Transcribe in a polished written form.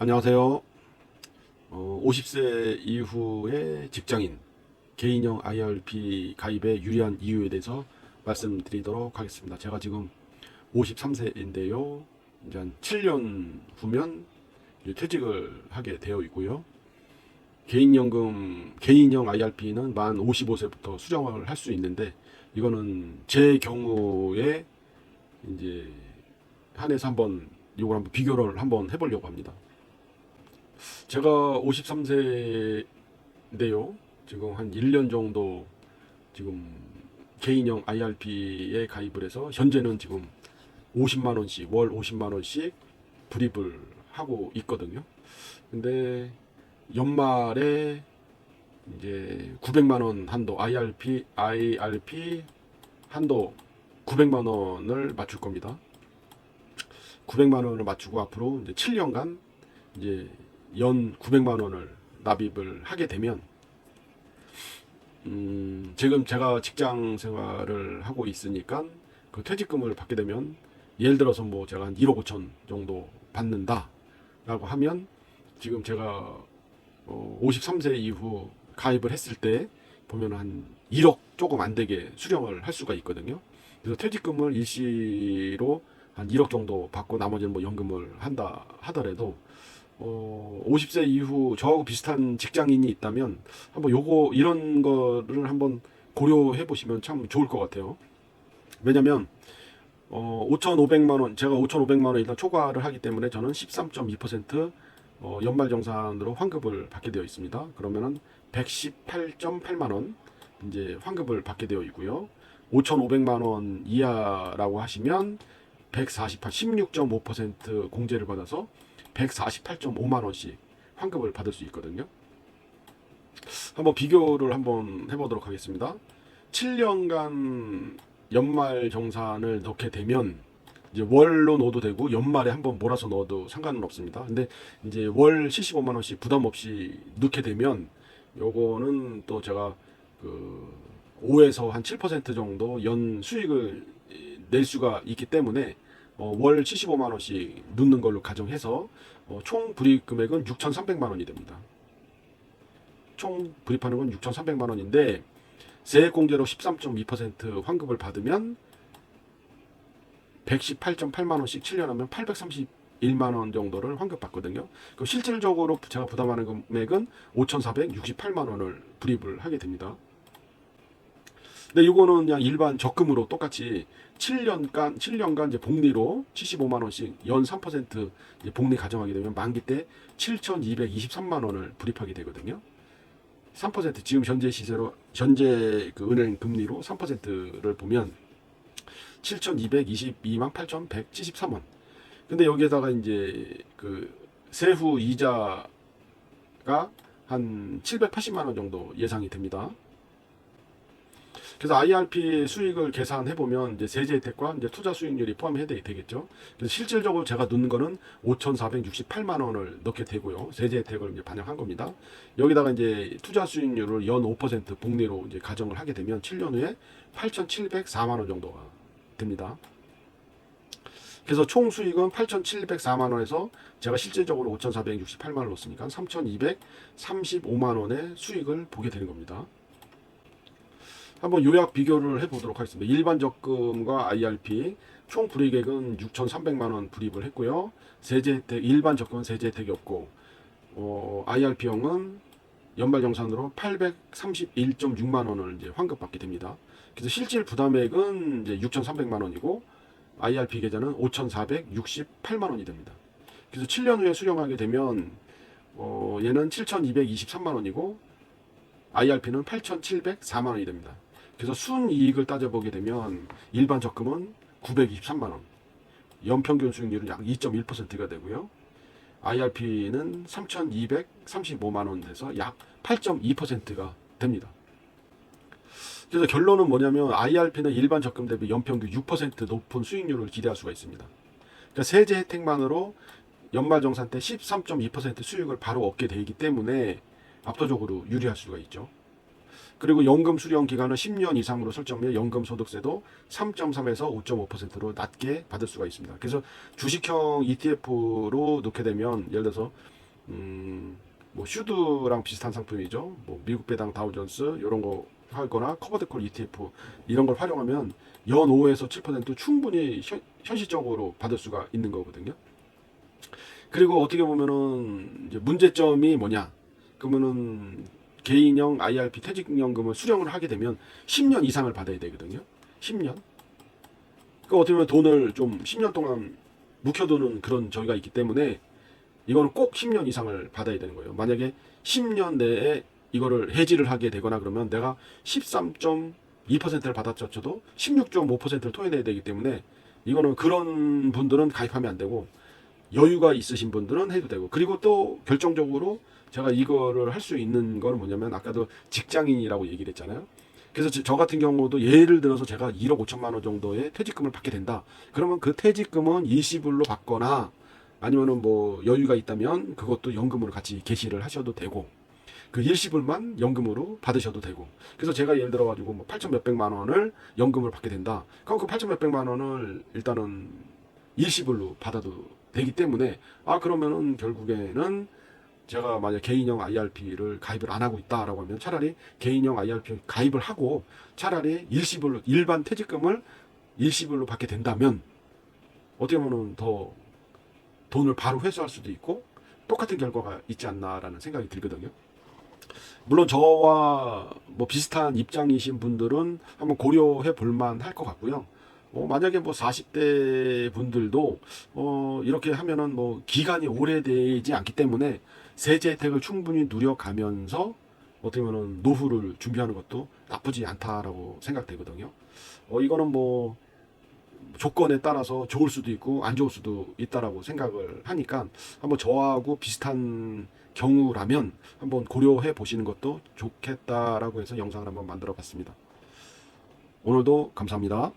안녕하세요. 50세 이후의 직장인 개인형 IRP 가입의 유리한 이유에 대해서 말씀드리도록 하겠습니다. 제가 지금 53세인데요. 이제 한 7년 후면 이제 퇴직을 하게 되어 있고요. 개인형 IRP는 만 55세부터 수령을 할 수 있는데, 이거는 제 경우에 이제 한해서 이걸 한번 비교를 한번 해보려고 합니다. 제가 53세인데요. 지금 한 1년 정도 지금 개인형 IRP에 가입을 해서 현재는 지금 50만 원씩 월 50만 원씩 불입을 하고 있거든요. 근데 연말에 이제 900만 원 한도 IRP 한도 900만 원을 맞출 겁니다. 900만 원을 맞추고 앞으로 이제 7년간 이제 연 900만 원을 납입을 하게 되면, 지금 제가 직장 생활을 하고 있으니까 그 퇴직금을 받게 되면, 예를 들어서 뭐 제가 한 1억 5천 정도 받는다라고 하면, 지금 제가 53세 이후 가입을 했을 때 보면 한 1억 조금 안 되게 수령을 할 수가 있거든요. 그래서 퇴직금을 일시로 한 1억 정도 받고 나머지는 뭐 연금을 한다 하더라도, 50세 이후 저하고 비슷한 직장인이 있다면 한번 이런 거를 한번 고려해 보시면 참 좋을 것 같아요. 왜냐면 5,500만 원, 제가 5,500만 원 일단 초과를 하기 때문에 저는 13.2% 연말정산으로 환급을 받게 되어 있습니다. 그러면은 118.8만 원 이제 환급을 받게 되어 있고요. 5,500만 원 이하라고 하시면 16.5% 공제를 받아서 148.5만 원씩 환급을 받을 수 있거든요. 한번 비교를 한번 해보도록 하겠습니다. 7년간 연말 정산을 넣게 되면 이제 월로 넣어도 되고 연말에 한번 몰아서 넣어도 상관은 없습니다. 근데 이제 월 75만 원씩 부담 없이 넣게 되면, 요거는 또 제가 그 5에서 한 7% 정도 연 수익을 낼 수가 있기 때문에 월 75만 원씩 넣는 걸로 가정해서 총 불입 금액은 6,300만 원이 됩니다. 총 불입하는 건 6,300만 원인데, 세액공제로 13.2% 환급을 받으면 118.8만 원씩 7년 하면 831만 원 정도를 환급 받거든요. 그럼 실질적으로 제가 부담하는 금액은 5,468만 원을 불입을 하게 됩니다. 근데 이거는 그냥 일반 적금으로 똑같이 7년간 이제 복리로 75만 원씩 연 3% 이제 복리 가정하게 되면 만기 때 7,223만 원을 불입하게 되거든요. 3% 지금 현재 그 은행 금리로 3%를 보면 7,222만 8,173원. 근데 여기에다가 이제 그 세후 이자가 한 780만 원 정도 예상이 됩니다. 그래서 IRP 수익을 계산해 보면 이제 세제 혜택과 이제 투자 수익률이 포함이 되겠죠. 그래서 실질적으로 제가 넣는 거는 5,468만 원을 넣게 되고요. 세제 혜택을 이제 반영한 겁니다. 여기다가 이제 투자 수익률을 연 5% 복리로 이제 가정을 하게 되면 7년 후에 8,704만 원 정도가 됩니다. 그래서 총 수익은 8,704만 원에서 제가 실질적으로 5,468만 원 넣었으니까 3,235만 원의 수익을 보게 되는 겁니다. 한번 요약 비교를 해보도록 하겠습니다. 일반 적금과 IRP 총 불이익액은 6,300만 원 불입을 했고요. 세제 혜택, 일반 적금은 세제 혜택이 없고, IRP형은 연말정산으로 831.6만 원을 이제 환급받게 됩니다. 그래서 실질 부담액은 이제 6,300만 원이고, IRP 계좌는 5,468만 원이 됩니다. 그래서 7년 후에 수령하게 되면 얘는 7,223만 원이고 IRP는 8,704만 원이 됩니다. 그래서 순이익을 따져보게 되면 일반 적금은 923만 원, 연평균 수익률은 약 2.1%가 되고요. IRP는 3,235만 원 돼서 약 8.2%가 됩니다. 그래서 결론은 뭐냐면 IRP는 일반 적금 대비 연평균 6% 높은 수익률을 기대할 수가 있습니다. 그러니까 세제 혜택만으로 연말정산 때 13.2% 수익을 바로 얻게 되기 때문에 압도적으로 유리할 수가 있죠. 그리고 연금 수령 기간은 10년 이상으로 설정해 연금 소득세도 3.3에서 5.5%로 낮게 받을 수가 있습니다. 그래서 주식형 ETF로 넣게 되면 예를 들어서 뭐 슈드랑 비슷한 상품이죠. 뭐 미국 배당 다우존스 이런 거 하거나 커버드콜 ETF 이런 걸 활용하면 연 5에서 7% 충분히 현실적으로 받을 수가 있는 거거든요. 그리고 어떻게 보면은 이제 문제점이 뭐냐? 그러면은 개인형 IRP 퇴직연금을 수령을 하게 되면 10년 이상을 받아야 되거든요. 10년. 그 어떻게 보면 돈을 좀 10년 동안 묵혀두는 그런 저희가 있기 때문에 이거는 꼭 10년 이상을 받아야 되는 거예요. 만약에 10년 내에 이거를 해지를 하게 되거나 그러면 내가 13.2%를 받았어도 16.5%를 토해내야 되기 때문에 이거는 그런 분들은 가입하면 안 되고 여유가 있으신 분들은 해도 되고 그리고 또 결정적으로 제가 이거를 할 수 있는 거는 뭐냐면 아까도 직장인이라고 얘기를 했잖아요. 그래서 저 같은 경우도 예를 들어서 제가 1억 5천만 원 정도의 퇴직금을 받게 된다. 그러면 그 퇴직금은 일시불로 받거나 아니면은 뭐 여유가 있다면 그것도 연금으로 같이 개시를 하셔도 되고 그 일시불만 연금으로 받으셔도 되고 그래서 제가 예를 들어 가지고 뭐 8천 몇백만 원을 연금을 받게 된다. 그럼 그 8천 몇백만 원을 일단은 일시불로 받아도 되기 때문에 그러면은 결국에는 제가 만약 개인형 IRP를 가입을 안 하고 있다라고 하면 차라리 개인형 IRP 가입을 하고 차라리 일시불로 일반 퇴직금을 일시불로 받게 된다면 어떻게 보면 더 돈을 바로 회수할 수도 있고 똑같은 결과가 있지 않나라는 생각이 들거든요. 물론 저와 뭐 비슷한 입장이신 분들은 한번 고려해 볼 만할 것 같고요. 만약에 뭐 40대 분들도 이렇게 하면은 뭐 기간이 오래되지 않기 때문에 세제 혜택을 충분히 누려가면서 어떻게 보면 노후를 준비하는 것도 나쁘지 않다라고 생각되거든요. 이거는 뭐 조건에 따라서 좋을 수도 있고 안 좋을 수도 있다라고 생각을 하니까 한번 저하고 비슷한 경우라면 한번 고려해 보시는 것도 좋겠다라고 해서 영상을 한번 만들어 봤습니다. 오늘도 감사합니다.